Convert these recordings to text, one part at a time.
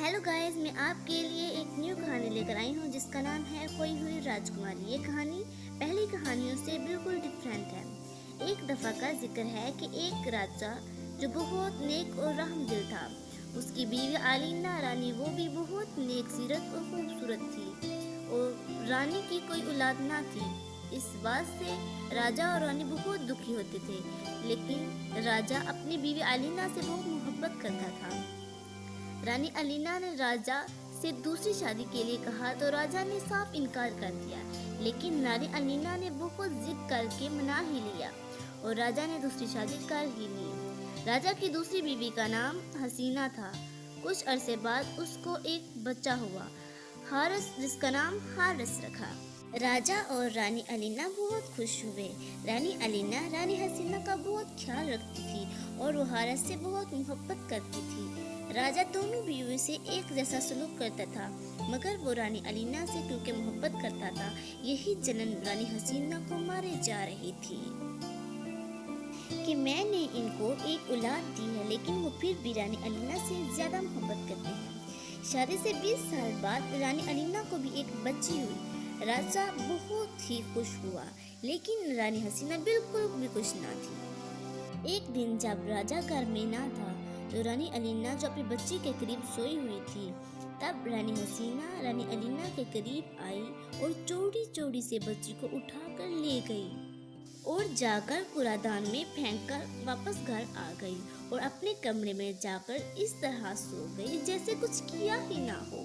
Hello guys, मैं आपके लिए एक न्यू कहानी लेकर आई हूँ जिसका नाम है खोई हुई राजकुमारी। ये कहानी पहली कहानियों से बिल्कुल डिफरेंट है। एक दफ़ा का जिक्र है कि एक राजा जो बहुत नेक और रहम दिल था, उसकी बीवी आलीना रानी वो भी बहुत नेक सीरत और खूबसूरत थी और रानी की कोई औलाद ना थी। इस बात से राजा और रानी बहुत दुखी होते थे, लेकिन राजा अपनी बीवी आलीना से बहुत मोहब्बत करता था। रानी अलीना ने राजा से दूसरी शादी के लिए कहा तो राजा ने साफ इनकार कर दिया, लेकिन रानी अलीना ने बहुत जिद करके मना ही लिया और राजा ने दूसरी शादी कर ही ली। राजा की दूसरी बीवी का नाम हसीना था। कुछ अरसे बाद उसको एक बच्चा हुआ, हारिस, जिसका नाम हारिस रखा। राजा और रानी अलीना बहुत खुश हुए। रानी अलीना रानी हसीना का बहुत ख्याल रखती थी और वो हारिस से बहुत मोहब्बत करती थी। राजा दोनों बीवियों से एक जैसा सलूक करता था, मगर वो रानी अलीना से क्योंकि मोहब्बत करता था, यही जलन रानी हसीना को मारे जा रही थी कि मैंने इनको एक औलाद दी है, लेकिन वो फिर भी रानी अलीना से ज्यादा मोहब्बत करते हैं। शादी से 20 साल बाद रानी अलीना को भी एक बच्ची हुई। राजा बहुत ही खुश हुआ, लेकिन रानी हसीना बिल्कुल भी खुश ना थी। एक दिन जब राजा घर में ना था तो रानी अलीना जो अपनी बच्ची के करीब सोई हुई थी, तब रानी हसीना रानी अलीना के करीब आई और चोरी चोरी से बच्ची को उठाकर ले गई और जाकर कूड़ादान में फेंककर वापस घर आ गई और अपने कमरे में जाकर इस तरह सो गई जैसे कुछ किया ही ना हो।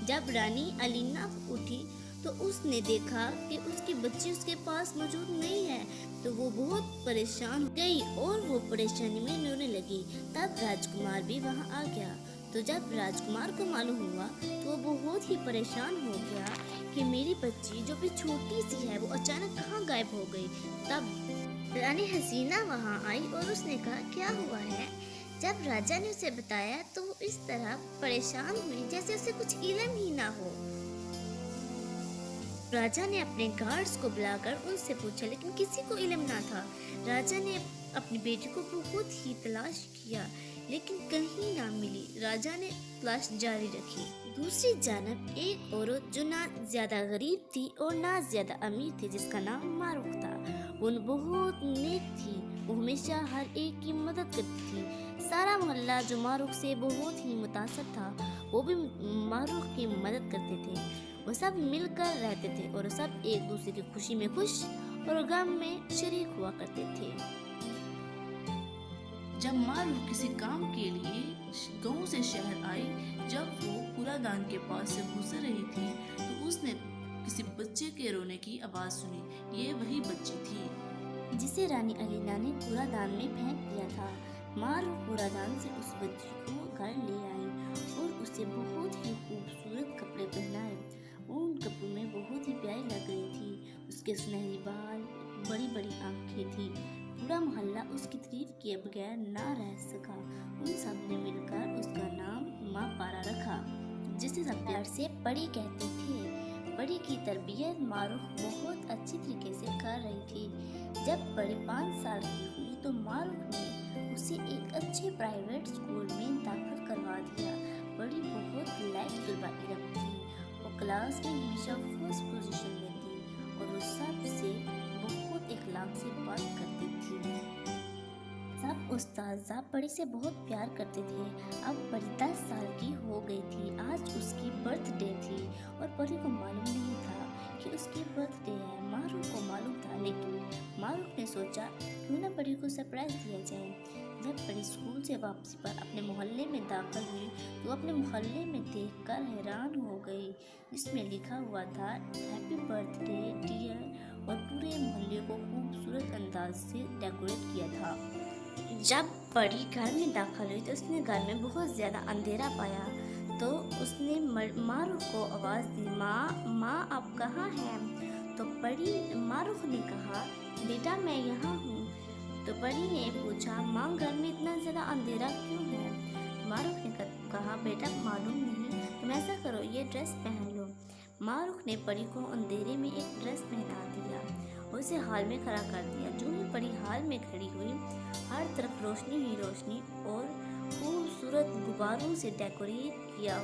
जब रानी अलीना उठी तो उसने देखा कि उसकी बच्ची उसके पास मौजूद नहीं है, तो वो बहुत परेशान हो गई और वो परेशानी में रोने लगी। तब राजकुमार भी वहाँ आ गया। तो जब राजकुमार को मालूम हुआ तो वो बहुत ही परेशान हो गया कि मेरी बच्ची जो भी छोटी सी है वो अचानक कहाँ गायब हो गई। तब रानी हसीना वहाँ आई और उसने कहा क्या हुआ है। जब राजा ने उसे बताया तो वो इस तरह परेशान हुई जैसे उसे कुछ इल्म ही ना हो। राजा ने अपने गार्ड्स को बुलाकर उनसे पूछा, लेकिन किसी को इल्म ना था। राजा ने अपनी बेटी को बहुत ही तलाश किया, लेकिन कहीं ना मिली। राजा ने तलाश जारी रखी। दूसरी जानब एक औरत जो ना ज्यादा गरीब थी और ना ज्यादा अमीर थी, जिसका नाम मारूफ था। वो बहुत नेक थी, वो हमेशा हर एक की मदद करती थी। सारा मोहल्ला जो मारूफ से बहुत ही मुतासर था, वो भी मारूफ की मदद करते थे। वो सब मिलकर रहते थे और सब एक दूसरे की खुशी में खुश और गम में शरीक हुआ करते थे। जब मारूफ किसी काम के लिए गांव से शहर आई, जब वो कूड़ादान के पास से गुजर रही थी तो उसने किसी बच्चे के रोने की आवाज सुनी। ये वही बच्ची थी जिसे रानी अलीना ने कूड़ादान में फेंक दिया था। मारूफ कूड़ादान से उस बच्ची को घर ले आई और उसे बहुत ही खूबसूरत कपड़े पहनाए। उन कपड़ों में बहुत ही प्यारी लग रही थी। उसके सुनहरी बाल, बड़ी बड़ी आंखें थी। पूरा मोहल्ला उसकी तारीफ किए बगैर ना रह सका। उन सब ने मिलकर उसका नाम माँ पारा रखा, जिसे सब प्यार से परी कहते थे। परी की तरबियत मारूफ बहुत अच्छी तरीके से कर रही थी। जब परी 5 साल की हुई तो मारूफ ने उसे एक अच्छे प्राइवेट स्कूल में दाखिल करवा दिया। परी बहुत लाइक तलबा इल्म थी। वो क्लास में हमेशा फर्स्ट पोजीशन में थी और वो सबसे बहुत इखलाक से बात करती थी। सब उस्ताज़ा परी से बहुत प्यार करते थे। अब परी 10 साल की हो गई थी। आज उसकी बर्थडे थी और परी को मालूम नहीं था कि उसकी बर्थडे है। मारूफ को मालूम था, लेकिन मारूफ ने सोचा क्यों ना परी को सरप्राइज दिया जाए। जब परी स्कूल से वापसी पर अपने मोहल्ले में दाखिल हुई तो अपने मोहल्ले में देखकर हैरान हो गई, जिसमें लिखा हुआ था हैप्पी बर्थडे डियर और पूरे मोहल्ले को खूबसूरत अंदाज से डेकोरेट किया था। जब परी घर में दाखिल हुई तो उसने घर में बहुत ज़्यादा अंधेरा पाया, तो उसने मारूफ को आवाज़ दी, माँ आप कहाँ हैं। तो परी मारूफ ने कहा बेटा मैं यहाँ हूँ। तो परी ने पूछा माँ घर में इतना ज़्यादा अंधेरा क्यों है। मारूफ ने कहा बेटा मालूम नहीं, तुम ऐसा करो ये ड्रेस पहन लो। मारूफ ने परी को अंधेरे में एक ड्रेस पहना दिया और उसे हाल में खड़ा कर दिया। जो ही परी हाल में खड़ी हुई, हर तरफ रोशनी ही रोशनी और खूबसूरत गुब्बारों से डेकोरेट किया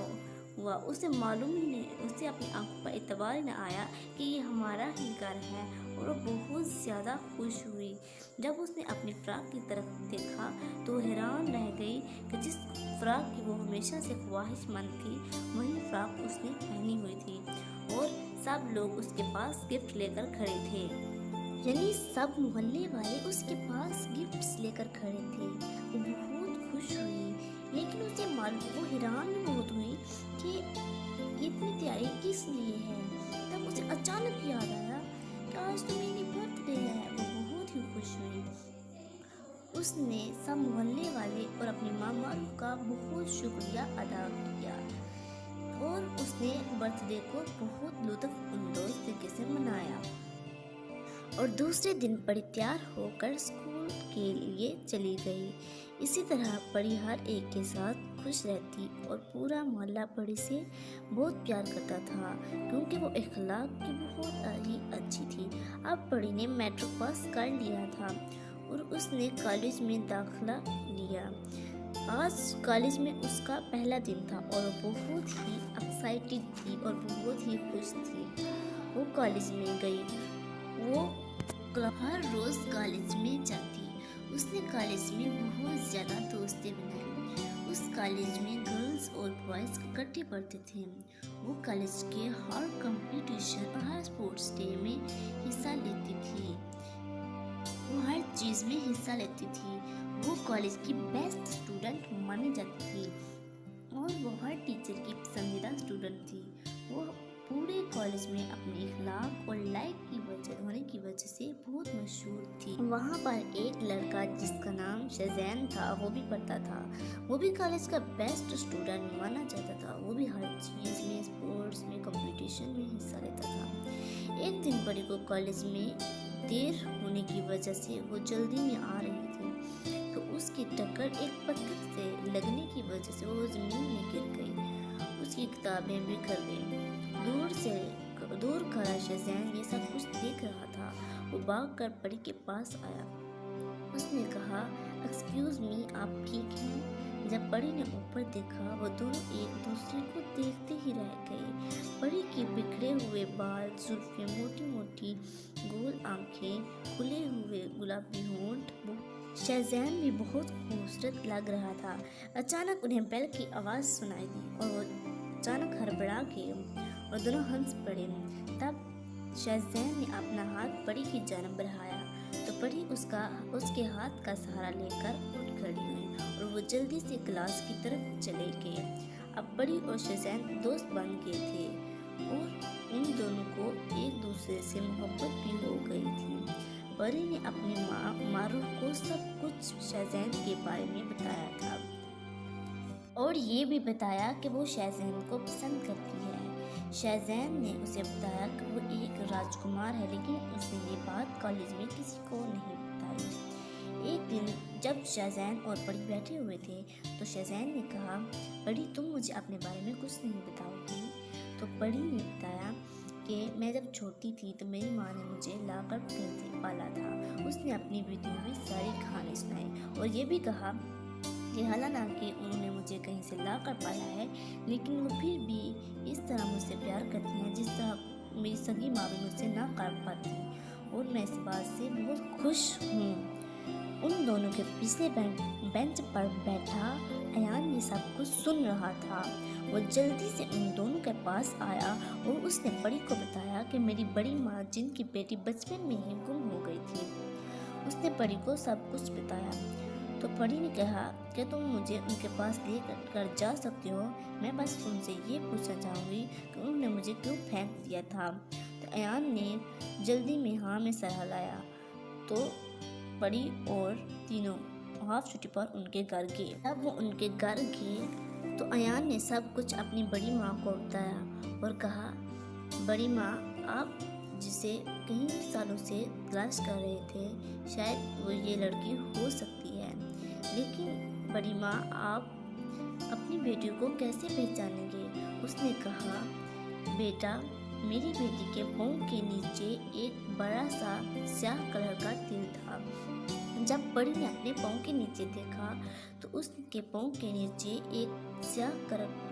हुआ। उसे अपनी आंखों पर एतबार न आया कि ये हमारा ही घर है, और वो बहुत ज़्यादा खुश हुई। जब उसने अपनी फ्रॉक की तरफ देखा तो हैरान रह गई कि जिस फ्रॉक की वो हमेशा से ख्वाहिशमंद थी, वही फ्रॉक उसने पहनी हुई थी, और सब लोग उसके पास गिफ्ट लेकर खड़े थे। यानी सब मोहल्ले वाले उसके पास गिफ्ट्स लेकर खड़े थे। वो बहुत खुश हुई, लेकिन वो हैरान बहुत हुई कि इतनी तैयारी किस लिए है। तब उसे अचानक याद आया कि आज तो मेरी बर्थडे है। वो बहुत ही खुश हुई। उसने सब मोहल्ले वाले और अपनी मामा का बहुत शुक्रिया अदा किया, और उसने बर्थडे को बहुत लुत्फ़अंदोज़ तरीके से मनाया। और दूसरे दिन परी तैयार होकर स्कूल के लिए चली गई। इसी तरह परी हर एक के साथ खुश रहती, और पूरा मोहल्ला परी से बहुत प्यार करता था, क्योंकि वो इखलाक की बहुत ही अच्छी थी। अब परी ने मैट्रिक पास कर लिया था, और उसने कॉलेज में दाखिला लिया। आज कॉलेज में उसका पहला दिन था, और वो बहुत ही एक्साइटेड थी और बहुत ही खुश थी। वो कॉलेज में गई। वो हर रोज़ कॉलेज में जाती। उसने कॉलेज में बहुत ज़्यादा दोस्तें बनाई। उस कॉलेज में गर्ल्स और बॉयज़ इकट्ठे पढ़ते थे। वो कॉलेज के हर कंपटीशन और हर स्पोर्ट्स डे में हिस्सा लेती थी। वो हर चीज़ में हिस्सा लेती थी। वो कॉलेज की बेस्ट स्टूडेंट मानी जाती थी, और वो हर टीचर की पसंदीदा स्टूडेंट थी। वो पूरे कॉलेज में अपने इखलाक और लाइक की वजह होने की वजह से बहुत मशहूर थी। वहाँ पर एक लड़का जिसका नाम शज़ैन था, वो भी पढ़ता था। वो भी कॉलेज का बेस्ट स्टूडेंट माना जाता था। वो भी हर चीज़ में, स्पोर्ट्स में, कंपटीशन में हिस्सा लेता था। एक दिन परी को कॉलेज में देर होने की वजह से वो जल्दी में आ रही थी, तो उसकी टक्कर एक पत्थर से लगने की वजह से वो ज़मीन में गिर गई। उसकी किताबें बिखर गईं। दूर खड़ा शज़ैन ये सब कुछ देख रहा था। वो भागकर परी के पास आया। उसने कहा, एक्सक्यूज़ मी, आप ठीक हैं? जब परी ने ऊपर देखा, वो दोनों एक दूसरे को देखते ही रह गए। परी के बिखरे हुए बाल, जुल्फ़ें, मोटी मोटी गोल आंखें, खुले हुए गुलाबी होंठ, शज़ैन भी बहुत खूबसूरत लग रहा था। अचानक उन्हें बेल की आवाज़ सुनाई दी, और वो अचानक हड़बड़ा गए और दोनों हंस पड़े। तब शज़ैन ने अपना हाथ परी की जानब बढ़ाया, तो परी उसके हाथ का सहारा लेकर उठ खड़ी हुई, और वो जल्दी से क्लास की तरफ चले गए। अब परी और शज़ैन दोस्त बन गए थे, और उन दोनों को एक दूसरे से मोहब्बत भी हो गई थी। परी ने अपनी माँ मारूफ को सब कुछ शज़ैन के बारे में बताया था, और ये भी बताया कि वो शज़ैन को पसंद करती है। शज़ैन ने उसे बताया कि वो एक राजकुमार है, लेकिन उसने ये बात कॉलेज में किसी को नहीं बताई। एक दिन जब शज़ैन और परी बैठे हुए थे, तो शज़ैन ने कहा, परी, तुम मुझे अपने बारे में कुछ नहीं बताओगी? तो परी ने बताया कि मैं जब छोटी थी तो मेरी माँ ने मुझे लाकर प्रेम से पाला था। उसने अपनी बीती हुई सारी कहानी सुनाई, और ये भी कहा कि हालांकि उन्होंने मुझे कहीं से ला कर पाला है, लेकिन वो फिर भी इस तरह मुझसे प्यार करती हैं जिस तरह मेरी सगी माँ भी मुझसे ना कर पाती, और मैं इस बात से बहुत खुश हूँ। उन दोनों के पिछले बेंच पर बैठा अयान ये सब कुछ सुन रहा था। वो जल्दी से उन दोनों के पास आया, और उसने परी को बताया कि मेरी बड़ी माँ, जिनकी बेटी बचपन में ही गुम हो गई थी, उसने परी को सब कुछ बताया। तो परी ने कहा कि तुम मुझे उनके पास लेकर जा सकते हो। मैं बस उनसे ये पूछना चाहूँगी कि उन्होंने मुझे क्यों फेंक दिया था। तो अयान ने जल्दी में हाँ में सर हिलाया। तो परी और तीनों हाफ छुट्टी पर उनके घर गए। जब वो उनके घर गए तो अयान ने सब कुछ अपनी बड़ी माँ को बताया और कहा, बड़ी माँ, आप जिसे कई सालों से तलाश कर रहे थे, शायद वो ये लड़की हो सकती है, लेकिन बड़ी माँ, आप अपनी बेटी को कैसे पहचानेंगे? उसने कहा, बेटा, मेरी बेटी के पाँव के नीचे एक बड़ा सा स्याह कलर का तिल था। जब परी ने अपने पाँव के नीचे देखा तो उसके पाँव के नीचे एक स्याह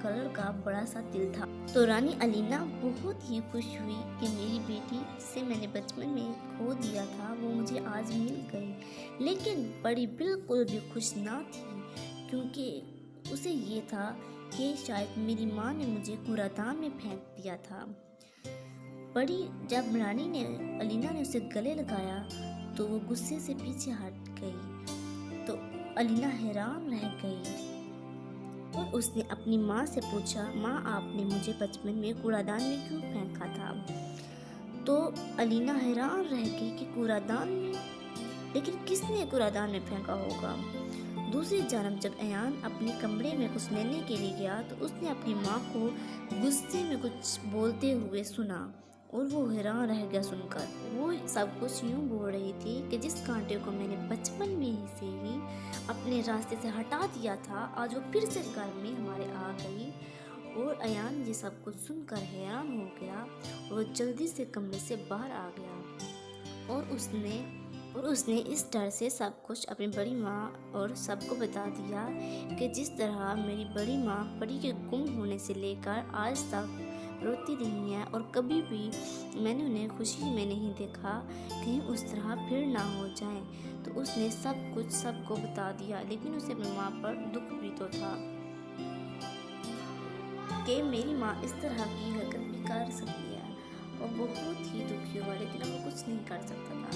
कलर का बड़ा सा तिल था। तो रानी अलीना बहुत ही खुश हुई कि मेरी बेटी जिसे मैंने बचपन में खो दिया था वो मुझे आज मिल गई। लेकिन परी बिल्कुल भी खुश ना थी, क्योंकि उसे ये था कि शायद मेरी माँ ने मुझे कूड़ादान में फेंक दिया था। परी जब रानी ने अलीना ने उसे गले लगाया तो वो गुस्से से पीछे हट गई। तो अलीना हैरान रह गई और उसने अपनी माँ से पूछा, माँ आपने मुझे बचपन में कूड़ादान में क्यों फेंका था? तो अलीना हैरान रह गई कि कूड़ादान में, लेकिन किसने कूड़ादान में फेंका होगा? दूसरी जानब जब अयान अपने कमरे में कुछ लेने के लिए गया तो उसने अपनी माँ को गुस्से में कुछ बोलते हुए सुना और वो हैरान रह गया सुनकर। वो सब कुछ यूँ बोल रही थी कि जिस कांटे को मैंने बचपन में से ही अपने रास्ते से हटा दिया था, आज वो फिर से घर में हमारे आ गई। और अयान ये सब कुछ सुनकर हैरान हो गया और वो जल्दी से कमरे से बाहर आ गया और उसने इस डर से सब कुछ अपनी बड़ी माँ और सबको बता दिया कि जिस तरह मेरी बड़ी माँ परी के गुम होने से लेकर आज तक रोती रही है और कभी भी मैंने उन्हें खुशी में नहीं देखा, कहीं उस तरह फिर ना हो जाए। तो उसने सब कुछ सबको बता दिया, लेकिन उसे अपनी माँ पर दुख भी तो था कि मेरी माँ इस तरह की हरकत भी कर सकती है। और बहुत ही दुखी हुआ, लेकिन वो कुछ नहीं कर सकता था।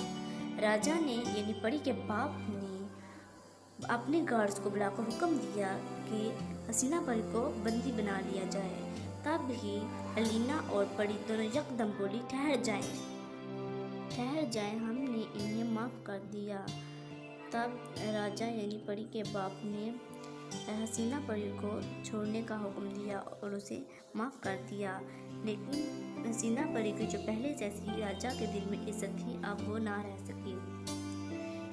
राजा ने यानी परी के बाप ने अपने गार्ड्स को बुलाकर हुक्म दिया कि हसीना परी को बंदी बना लिया जाए। तब ही अलीना और परी दोनों यकदम बोली, ठहर जाएं, हमने इन्हें माफ़ कर दिया। तब राजा यानी परी के बाप ने हसीना परी को छोड़ने का हुक्म दिया और उसे माफ़ कर दिया। लेकिन हसीना परी की जो पहले जैसी राजा के दिल में इज्जत थी, अब वो ना रह सकी।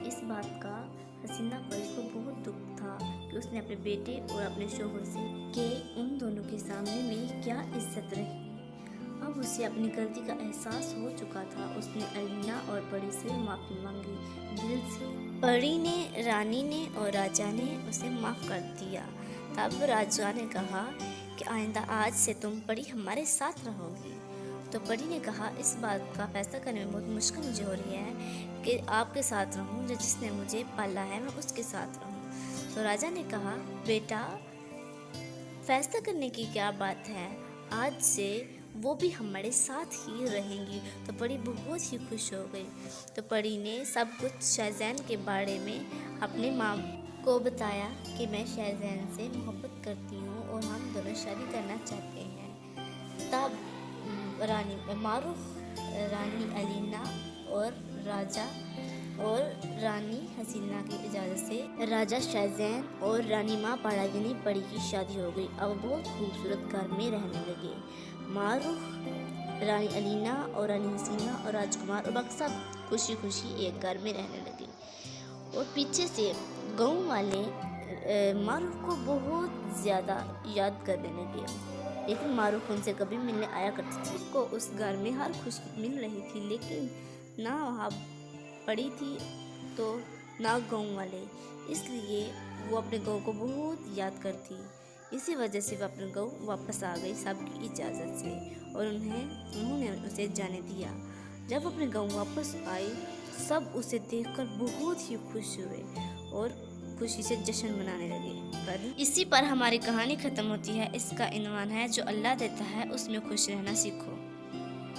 इस बात का हसीना परी को बहुत दुख था कि उसने अपने बेटे और अपने शोहर से कि उन दोनों के सामने मेरी क्या इज्जत रही। अब उसे अपनी गलती का एहसास हो चुका था। उसने अलीना और परी से माफ़ी मांगी दिल से। परी ने, रानी ने और राजा ने उसे माफ़ कर दिया। तब राजा ने कहा कि आइंदा आज से तुम परी हमारे साथ रहोगी। तो परी ने कहा, इस बात का फैसला करने में बहुत मुश्किल मुझे हो रही है कि आपके साथ रहूं, जो जिसने मुझे पाला है मैं उसके साथ रहूं। तो राजा ने कहा, बेटा फैसला करने की क्या बात है, आज से वो भी हमारे साथ ही रहेंगी। तो परी बहुत ही खुश हो गई। तो परी ने सब कुछ शहज़ैन के बारे में अपने माँ को बताया कि मैं शहज़ैन से मोहब्बत करती हूँ और हम दोनों शादी करना चाहते हैं। तब रानी अलीना और राजा और रानी हसीना की इजाज़त से राजा शहज़ैन और रानी माँ पाड़ागिनी परी की शादी हो गई। अब बहुत खूबसूरत घर में रहने लगे। मारूफ, रानी अलीना और रानी हसीना और राजकुमार और बाकी सब खुशी खुशी एक घर में रहने लगे। और पीछे से गाँव वाले मारूफ को बहुत ज़्यादा याद करने लगे, लेकिन मारूफ उनसे कभी मिलने आया करती थी। उसको उस घर में हर खुशी मिल रही थी, लेकिन ना वहाँ पड़ी थी तो ना गाँव वाले, इसलिए वो अपने गाँव को बहुत याद करती। इसी वजह से वो अपने गाँव वापस आ गई सबकी इजाज़त से और उन्होंने उसे जाने दिया। जब अपने गाँव वापस आई, सब उसे देखकर बहुत ही खुश हुए और खुशी से जश्न मनाने लगे। इसी पर हमारी कहानी ख़त्म होती है। इसका इन्वान है, जो अल्लाह देता है उसमें खुश रहना सीखो।